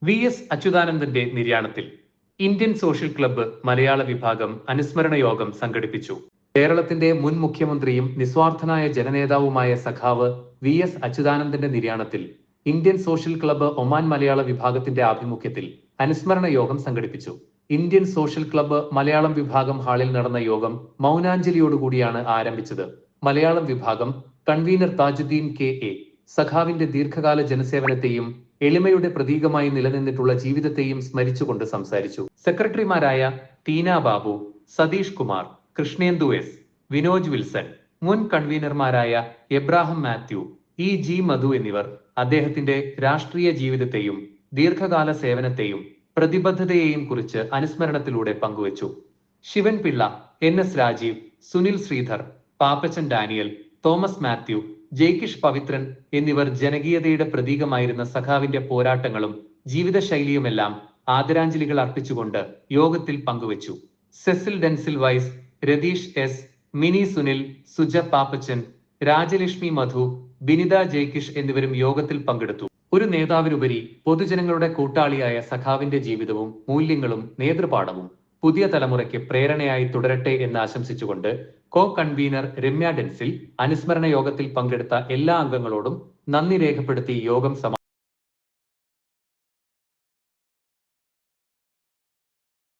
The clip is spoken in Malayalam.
വി.എസ്. അച്യുതാനന്ദന്റെ നിര്യാണത്തിൽ ഇന്ത്യൻ സോഷ്യൽ ക്ലബ്ബ് മലയാള വിഭാഗം അനുസ്മരണ യോഗം സംഘടിപ്പിച്ചു. കേരളത്തിന്റെ മുൻ മുഖ്യമന്ത്രിയും നിസ്വാർത്ഥനായ ജനനേതാവുമായ സഖാവ് വി.എസ്. അച്യുതാനന്ദന്റെ നിര്യാണത്തിൽ ഇന്ത്യൻ സോഷ്യൽ ക്ലബ്ബ് ഒമാൻ മലയാള വിഭാഗത്തിന്റെ ആഭിമുഖ്യത്തിൽ അനുസ്മരണ യോഗം സംഘടിപ്പിച്ചു. ഇന്ത്യൻ സോഷ്യൽ ക്ലബ്ബ് മലയാളം വിഭാഗം ഹാളിൽ നടന്ന യോഗം മൗനാഞ്ജലിയോടുകൂടിയാണ് ആരംഭിച്ചത്. മലയാളം വിഭാഗം കൺവീനർ താജുദ്ദീൻ കെ.എ. സഖാവിന്റെ ദീർഘകാല ജനസേവനത്തെയും എളിമയുടെ പ്രതീകമായി നിലനിന്നിട്ടുള്ള ജീവിതത്തെയും സ്മരിച്ചുകൊണ്ട് സംസാരിച്ചു. സെക്രട്ടറിമാരായ ടീന ബാബു, സതീഷ് കുമാർ, കൃഷ്ണേന്ദു എസ്, വിനോജ് വിൽസൺ, മുൻ കൺവീനർമാരായ എബ്രാഹിം മാത്യു, ജി മധു എന്നിവർ അദ്ദേഹത്തിന്റെ രാഷ്ട്രീയ ജീവിതത്തെയും ദീർഘകാല സേവനത്തെയും പ്രതിബദ്ധതയെയും കുറിച്ച് അനുസ്മരണത്തിലൂടെ പങ്കുവച്ചു. ശിവൻ പിള്ള, എൻ.എസ്. രാജീവ്, സുനിൽ ശ്രീധർ, പാപ്പച്ചൻ ഡാനിയൽ, തോമസ് മാത്യു, ജയ്കിഷ് പവിത്രൻ എന്നിവർ ജനകീയതയുടെ പ്രതീകമായിരുന്ന സഖാവിന്റെ പോരാട്ടങ്ങളും ജീവിതശൈലിയുമെല്ലാം ആദരാഞ്ജലികൾ അർപ്പിച്ചുകൊണ്ട് യോഗത്തിൽ പങ്കുവച്ചു. സെസിൽ ഡെൻസിൽ വൈസ്, രതീഷ് എസ്, മിനി സുനിൽ, സുജ പാപ്പച്ചൻ, രാജലക്ഷ്മി മധു, ബിനിത ജയ്കിഷ് എന്നിവരും യോഗത്തിൽ പങ്കെടുത്തു. ഒരു നേതാവിനുപരി പൊതുജനങ്ങളുടെ കൂട്ടാളിയായ സഖാവിന്റെ ജീവിതവും മൂല്യങ്ങളും നേതൃപാഠവും പുതിയ തലമുറയ്ക്ക് പ്രേരണയായി തുടരട്ടെ എന്ന് ആശംസിച്ചുകൊണ്ട് കോ കൺവീനർ രമ്യ ഡെൻസിൽ അനുസ്മരണ യോഗത്തിൽ പങ്കെടുത്ത എല്ലാ അംഗങ്ങളോടും നന്ദി രേഖപ്പെടുത്തി യോഗം